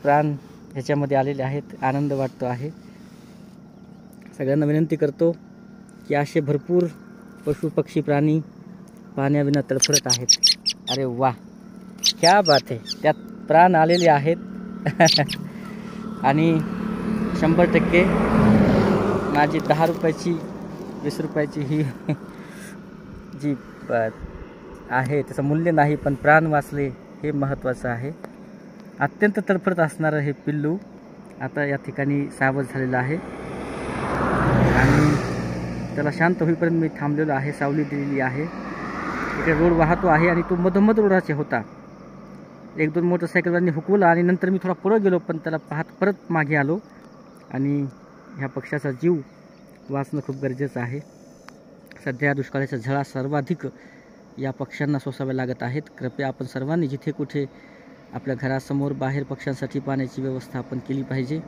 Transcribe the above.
प्राण ह्याच्यामध्ये आलेले आहेत, आनंद वाटतो आहे। सगळ्यांना विनंती करतो की असे भरपूर पशु पक्षी प्राणी पाण्याविना तडफडत आहेत। अरे वा, क्या बात आहे, त्यात प्राण आलेले आहेत आणि 100% माझी 10 रुपयाची 20 रुपयाची ही जी आहे त्याचं मूल्य नाही, पण प्राण वाचले हे महत्त्वाचं आहे। अत्यंत तडफडत असणारं हे पिल्लू आता या ठिकाणी सावध झालेलं आहे आणि त्याला शांत होईपर्यंत मी थांबलेलो आहे, सावली दिलेली आहे। इकडे रोड वाहतो आहे आणि तो मधोमध रोडाचे होता। 1-2 मोटरसायकलवाल्यांनी हुकवलं आणि नंतर मी थोडा पुढं गेलो, पण त्याला पाहत परत मागे आलो आणि ह्या पक्ष्याचा जीव वाचणं खूप गरजेचं आहे। सध्या दुष्काळाच्या झळा सर्वाधिक या पक्ष्यांना सोसाव्या लागत आहेत। कृपया आपण सर्वांनी जिथे कुठे आपल्या घरासमोर बाहेर पक्ष्यांसाठी पाण्याची व्यवस्था आपण केली पाहिजे।